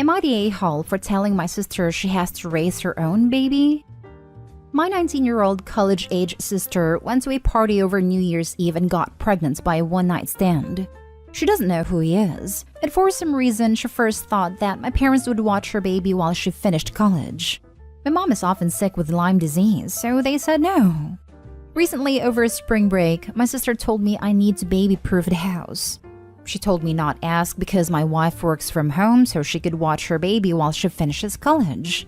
Am I the a-hole for telling my sister she has to raise her own baby? My 19-year-old college-age sister went to a party over New Year's Eve and got pregnant by a one-night stand. She doesn't know who he is, and for some reason she first thought that my parents would watch her baby while she finished college. My mom is often sick with Lyme disease, so they said no. Recently, over spring break, my sister told me I need to baby-proof the house. She told me not ask because my wife works from home so she could watch her baby while she finishes college.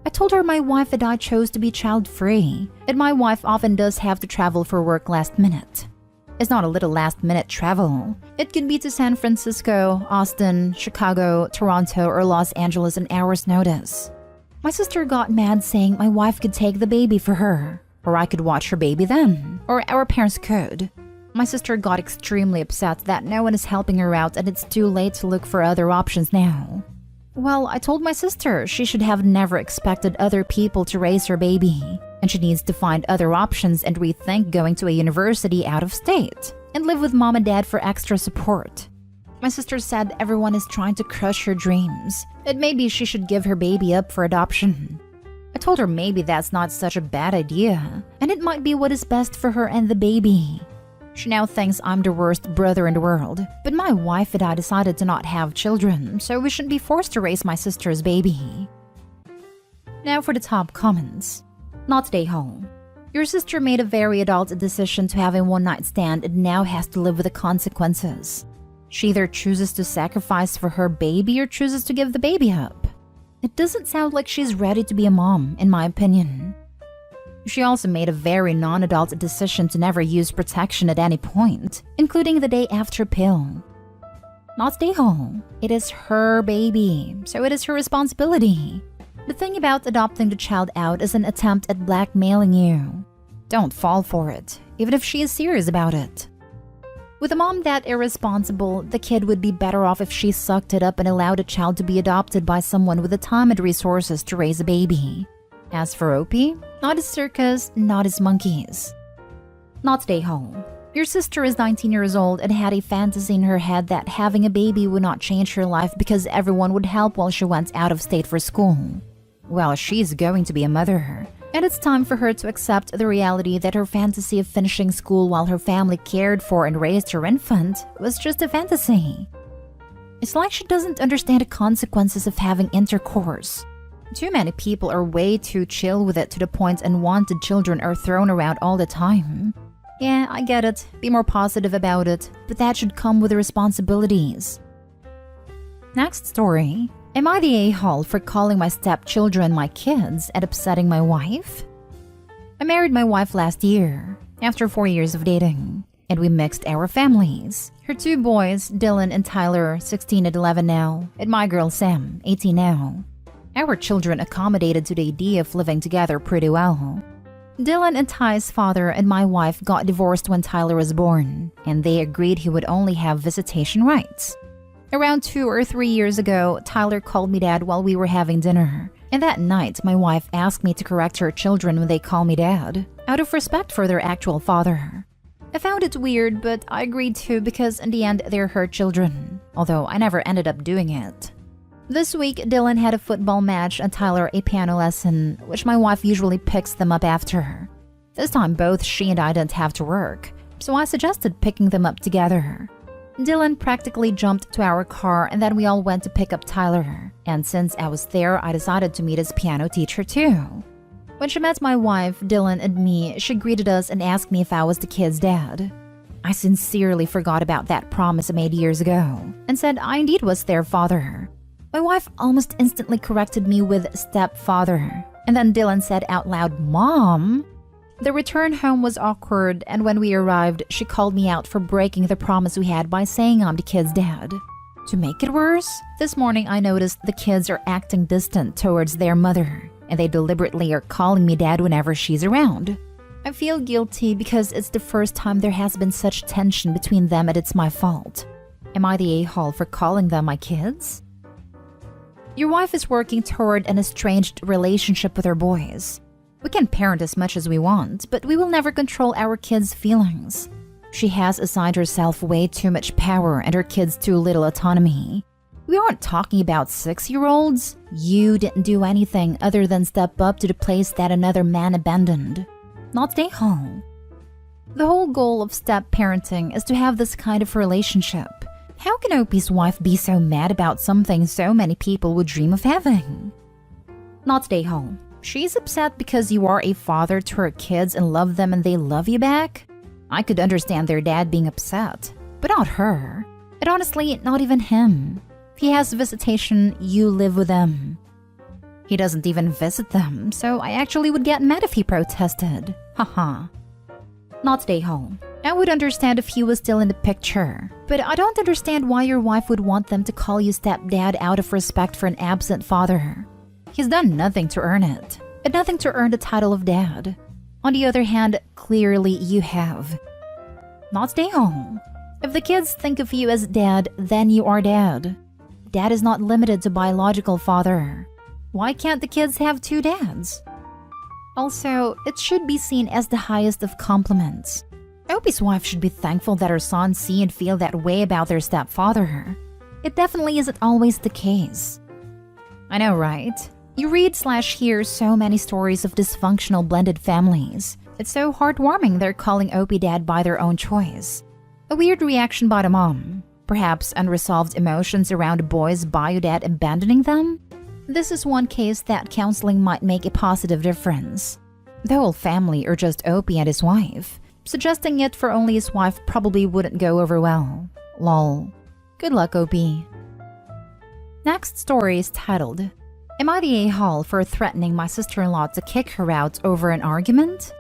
I told her my wife and I chose to be child-free, and my wife often does have to travel for work last minute. It's not a little last-minute travel. It could be to San Francisco, Austin, Chicago, Toronto, or Los Angeles an hour's notice. My sister got mad saying my wife could take the baby for her, or I could watch her baby then, or our parents could. My sister got extremely upset that no one is helping her out and it's too late to look for other options now. Well, I told my sister she should have never expected other people to raise her baby, and she needs to find other options and rethink going to a university out of state, and live with mom and dad for extra support. My sister said everyone is trying to crush her dreams, and maybe she should give her baby up for adoption. I told her maybe that's not such a bad idea, and it might be what is best for her and the baby. She now thinks I'm the worst brother in the world, but my wife and I decided to not have children, so we shouldn't be forced to raise my sister's baby. Now for the top comments. Not today, home. Your sister made a very adult decision to have a one-night stand and now has to live with the consequences. She either chooses to sacrifice for her baby or chooses to give the baby up. It doesn't sound like she's ready to be a mom, in my opinion. She also made a very non-adult decision to never use protection at any point, including the day after pill. Not stay home. It is her baby, so it is her responsibility. The thing about adopting the child out is an attempt at blackmailing you. Don't fall for it, even if she is serious about it. With a mom that irresponsible, the kid would be better off if she sucked it up and allowed a child to be adopted by someone with the time and resources to raise a baby. As for Opie, not his circus, not his monkeys. Not stay home. Your sister is 19 years old and had a fantasy in her head that having a baby would not change her life because everyone would help while she went out of state for school. Well, she's going to be a mother, and it's time for her to accept the reality that her fantasy of finishing school while her family cared for and raised her infant was just a fantasy. It's like she doesn't understand the consequences of having intercourse. Too many people are way too chill with it to the point unwanted children are thrown around all the time. Yeah, I get it. Be more positive about it, but that should come with the responsibilities. Next story. Am I the a-hole for calling my stepchildren my kids and upsetting my wife? I married my wife last year, after 4 years of dating, and we mixed our families. Her two boys, Dylan and Tyler, 16 and 11 now, and my girl Sam, 18 now. Our children accommodated to the idea of living together pretty well. Dylan and Ty's father and my wife got divorced when Tyler was born, and they agreed he would only have visitation rights. Around 2 or 3 years ago, Tyler called me dad while we were having dinner, and that night my wife asked me to correct her children when they call me dad, out of respect for their actual father. I found it weird, but I agreed to because in the end they're her children, although I never ended up doing it. This week, Dylan had a football match and Tyler a piano lesson, which my wife usually picks them up after. This time, both she and I didn't have to work, so I suggested picking them up together. Dylan practically jumped to our car and then we all went to pick up Tyler, and since I was there, I decided to meet his piano teacher too. When she met my wife, Dylan, and me, she greeted us and asked me if I was the kid's dad. I sincerely forgot about that promise I made years ago, and said I indeed was their father. My wife almost instantly corrected me with stepfather, and then Dylan said out loud, "Mom?" The return home was awkward, and when we arrived, she called me out for breaking the promise we had by saying I'm the kid's dad. To make it worse, this morning I noticed the kids are acting distant towards their mother, and they deliberately are calling me dad whenever she's around. I feel guilty because it's the first time there has been such tension between them and it's my fault. Am I the a-hole for calling them my kids? Your wife is working toward an estranged relationship with her boys. We can parent as much as we want, but we will never control our kids' feelings. She has assigned herself way too much power and her kids too little autonomy. We aren't talking about 6-year-olds. You didn't do anything other than step up to the place that another man abandoned. Not stay home. The whole goal of step-parenting is to have this kind of relationship. How can Opie's wife be so mad about something so many people would dream of having? Not stay home. She's upset because you are a father to her kids and love them and they love you back? I could understand their dad being upset, but not her. And honestly, not even him. If he has visitation, you live with them. He doesn't even visit them, so I actually would get mad if he protested. Haha. Not stay home. I would understand if he was still in the picture, but I don't understand why your wife would want them to call you stepdad out of respect for an absent father. He's done nothing to earn it, and nothing to earn the title of dad. On the other hand, clearly you have. Not stay home. If the kids think of you as dad, then you are dad. Dad is not limited to biological father. Why can't the kids have 2 dads? Also, it should be seen as the highest of compliments. Opie's wife should be thankful that her sons see and feel that way about their stepfather. It definitely isn't always the case. I know, right? You read/hear so many stories of dysfunctional blended families. It's so heartwarming they're calling Opie dad by their own choice. A weird reaction by the mom. Perhaps unresolved emotions around a boy's bio dad abandoning them? This is one case that counseling might make a positive difference. The whole family or just Opie and his wife. Suggesting it for only his wife probably wouldn't go over well. Lol. Good luck, Opie. Next story is titled, Am I the a-hole for threatening my sister-in-law to kick her out over an argument?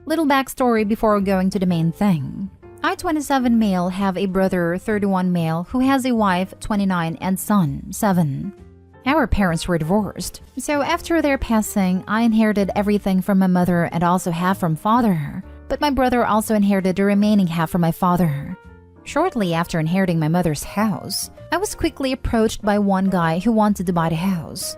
Little backstory before going to the main thing. I, 27 male, have a brother, 31 male, who has a wife, 29, and son, 7. Our parents were divorced, so after their passing, I inherited everything from my mother and also half from father, but my brother also inherited the remaining half from my father. Shortly after inheriting my mother's house, I was quickly approached by one guy who wanted to buy the house.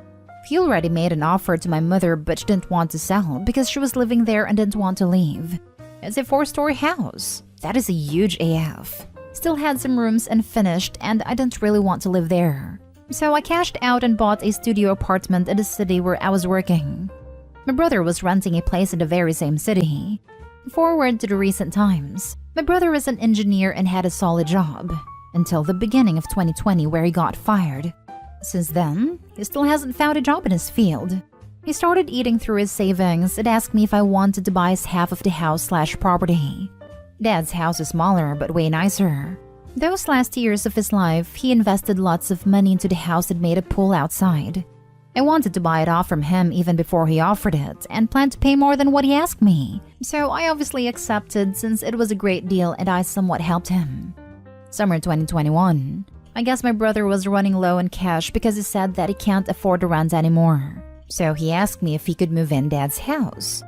He already made an offer to my mother but she didn't want to sell because she was living there and didn't want to leave. It's a 4-story house. That is a huge AF. Still had some rooms unfinished and I didn't really want to live there. So I cashed out and bought a studio apartment in the city where I was working. My brother was renting a place in the very same city. Forward to the recent times, my brother is an engineer and had a solid job, until the beginning of 2020 where he got fired. Since then, he still hasn't found a job in his field. He started eating through his savings and asked me if I wanted to buy his half of the house/property. Dad's house is smaller but way nicer. Those last years of his life, he invested lots of money into the house and made a pool outside. I wanted to buy it off from him even before he offered it and planned to pay more than what he asked me. So I obviously accepted since it was a great deal and I somewhat helped him. Summer 2021. I guess my brother was running low on cash because he said that he can't afford the rent anymore. So he asked me if he could move in Dad's house.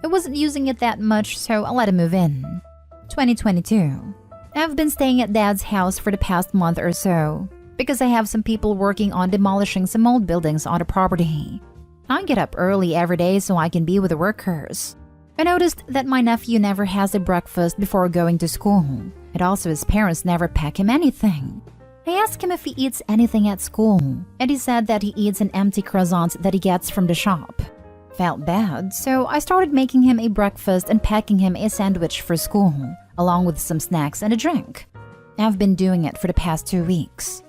I wasn't using it that much, so I let him move in. 2022. I've been staying at Dad's house for the past month or so because I have some people working on demolishing some old buildings on the property. I get up early every day so I can be with the workers. I noticed that my nephew never has a breakfast before going to school, and also his parents never pack him anything. I asked him if he eats anything at school, and he said that he eats an empty croissant that he gets from the shop. Felt bad, so I started making him a breakfast and packing him a sandwich for school, along with some snacks and a drink. I've been doing it for the past 2 weeks.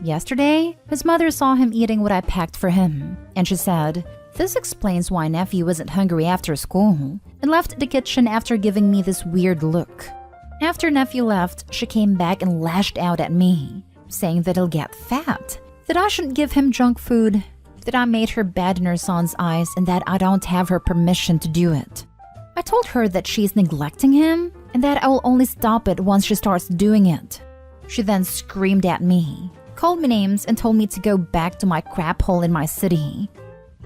Yesterday, his mother saw him eating what I packed for him, and she said, "This explains why nephew wasn't hungry after school," and left the kitchen after giving me this weird look. After nephew left, she came back and lashed out at me, saying that he'll get fat, that I shouldn't give him junk food, that I made her bad in her son's eyes, and that I don't have her permission to do it. I told her that she's neglecting him, and that I will only stop it once she starts doing it. She then screamed at me, called me names, and told me to go back to my crap hole in my city.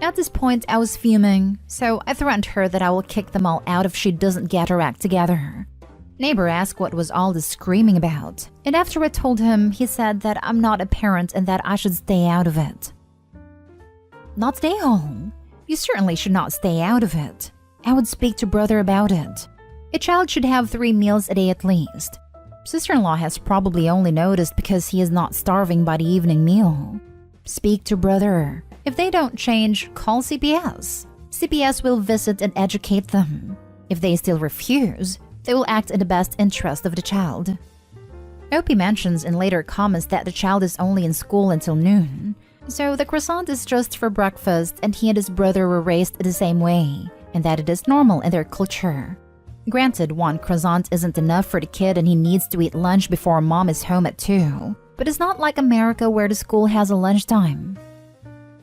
At this point, I was fuming, so I threatened her that I will kick them all out if she doesn't get her act together. Neighbor asked what was all this screaming about, and after I told him, he said that I'm not a parent and that I should stay out of it. Not stay home. You certainly should not stay out of it. I would speak to brother about it. A child should have 3 meals a day at least. Sister-in-law has probably only noticed because he is not starving by the evening meal. Speak to brother. If they don't change, call CPS. CPS will visit and educate them. If they still refuse, they will act in the best interest of the child. OP mentions in later comments that the child is only in school until noon. So the croissant is just for breakfast and he and his brother were raised the same way, and that it is normal in their culture. Granted, one croissant isn't enough for the kid and he needs to eat lunch before mom is home at 2. But it's not like America where the school has a lunchtime.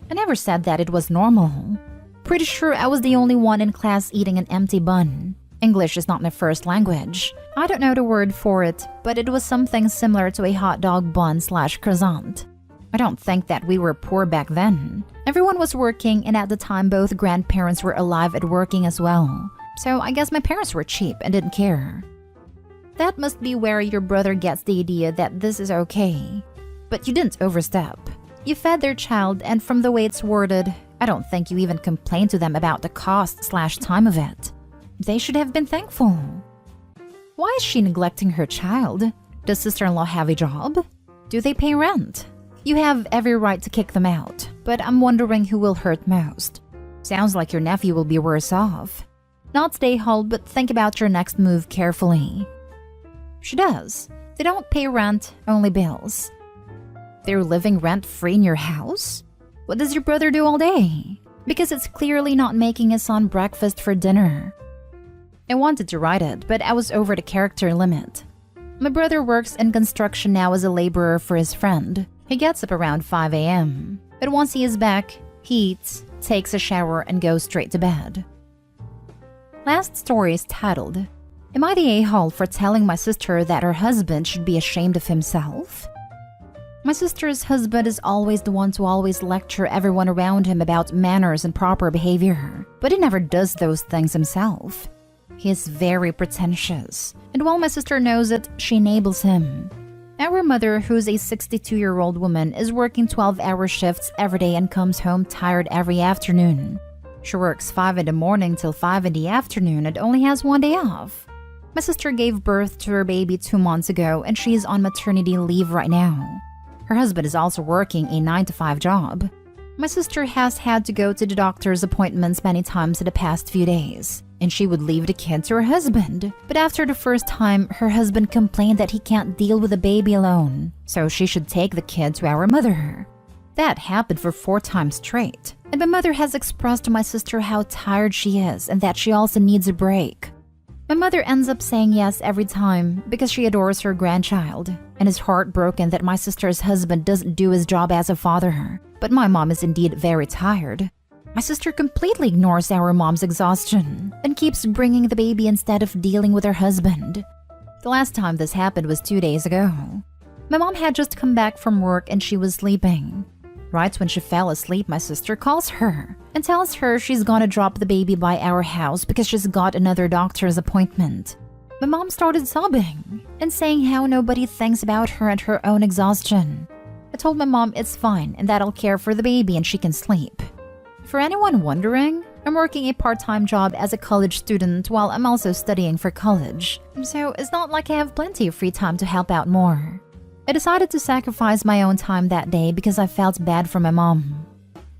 I never said that it was normal. Pretty sure I was the only one in class eating an empty bun. English is not my first language. I don't know the word for it, but it was something similar to a hot dog bun/croissant. I don't think that we were poor back then. Everyone was working, and at the time both grandparents were alive and working as well. So I guess my parents were cheap and didn't care. That must be where your brother gets the idea that this is okay. But you didn't overstep. You fed their child, and from the way it's worded, I don't think you even complained to them about the cost/time of it. They should have been thankful. Why is she neglecting her child? Does sister-in-law have a job? Do they pay rent? You have every right to kick them out, but I'm wondering who will hurt most. Sounds like your nephew will be worse off. Not stay hold, but think about your next move carefully. She does. They don't pay rent, only bills. They're living rent-free in your house? What does your brother do all day? Because it's clearly not making his son breakfast for dinner. I wanted to write it, but I was over the character limit. My brother works in construction now as a laborer for his friend. He gets up around 5 a.m. But once he is back, he eats, takes a shower, and goes straight to bed. Last story is titled, Am I the a-hole for telling my sister that her husband should be ashamed of himself? My sister's husband is always the one to always lecture everyone around him about manners and proper behavior, but he never does those things himself. He is very pretentious, and while my sister knows it, she enables him. Our mother, who's a 62-year-old woman, is working 12-hour shifts every day and comes home tired every afternoon. She works 5 in the morning till 5 in the afternoon and only has 1 day off. My sister gave birth to her baby 2 months ago and she's on maternity leave right now. Her husband is also working a 9-to-5 job. My sister has had to go to the doctor's appointments many times in the past few days, and she would leave the kid to her husband. But after the first time, her husband complained that he can't deal with the baby alone, so she should take the kid to our mother. That happened for 4 times straight, and my mother has expressed to my sister how tired she is and that she also needs a break. My mother ends up saying yes every time because she adores her grandchild and is heartbroken that my sister's husband doesn't do his job as a father. But my mom is indeed very tired. My sister completely ignores our mom's exhaustion and keeps bringing the baby instead of dealing with her husband. The last time this happened was 2 days ago. My mom had just come back from work and she was sleeping. Right when she fell asleep, my sister calls her and tells her she's gonna drop the baby by our house because she's got another doctor's appointment. My mom started sobbing and saying how nobody thinks about her and her own exhaustion. I told my mom it's fine and that I'll care for the baby and she can sleep. For anyone wondering, I'm working a part-time job as a college student while I'm also studying for college. So it's not like I have plenty of free time to help out more. I decided to sacrifice my own time that day because I felt bad for my mom.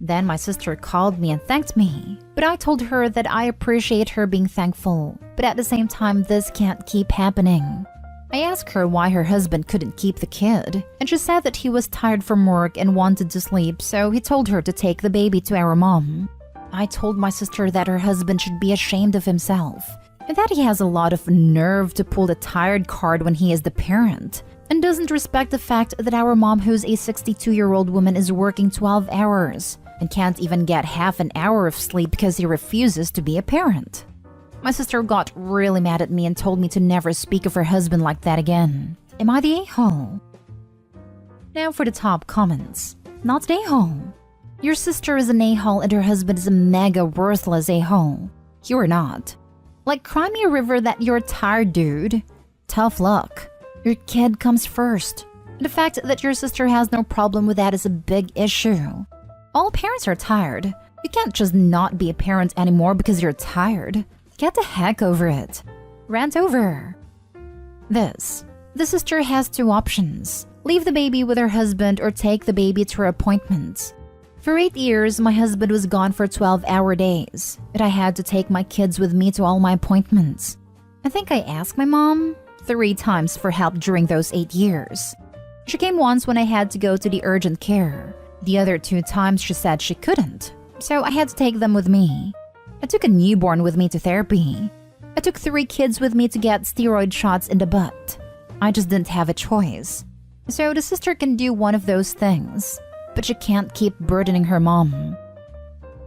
Then my sister called me and thanked me, but I told her that I appreciate her being thankful, but at the same time this can't keep happening. I asked her why her husband couldn't keep the kid, and she said that he was tired from work and wanted to sleep, so he told her to take the baby to our mom. I told my sister that her husband should be ashamed of himself, and that he has a lot of nerve to pull the tired card when he is the parent, and doesn't respect the fact that our mom, who's a 62-year-old woman, is working 12 hours and can't even get half an hour of sleep because he refuses to be a parent. My sister got really mad at me and told me to never speak of her husband like that again. Am I the a-hole? Now for the top comments. Not an a-hole. Your sister is an a-hole and her husband is a mega worthless a-hole. You're not. Like, cry me a river that you're tired, dude. Tough luck. Your kid comes first. The fact that your sister has no problem with that is a big issue. All parents are tired. You can't just not be a parent anymore because you're tired. Get the heck over it. Rant over. This The sister has two options: leave the baby with her husband or take the baby to her appointments. For 8 years, my husband was gone for 12-hour days, and I had to take my kids with me to all my appointments. I think I asked my mom 3 times for help during those 8 years. She came once when I had to go to the urgent care. The other 2 times she said she couldn't, so I had to take them with me. I took a newborn with me to therapy. I took 3 kids with me to get steroid shots in the butt. I just didn't have a choice. So the sister can do one of those things, but she can't keep burdening her mom.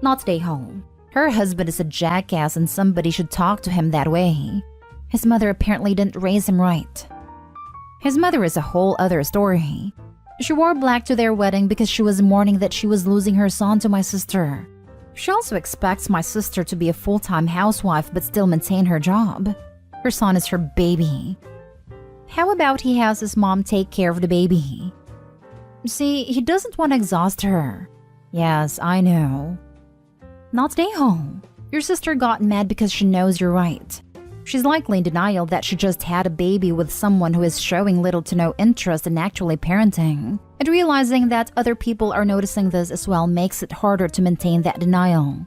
Not stay home. Her husband is a jackass and somebody should talk to him that way. His mother apparently didn't raise him right. His mother is a whole other story. She wore black to their wedding because she was mourning that she was losing her son to my sister. She also expects my sister to be a full-time housewife but still maintain her job. Her son is her baby. How about he has his mom take care of the baby? See, he doesn't want to exhaust her. Yes, I know. Not stay home. Your sister got mad because she knows you're right. She's likely in denial that she just had a baby with someone who is showing little to no interest in actually parenting. And realizing that other people are noticing this as well makes it harder to maintain that denial.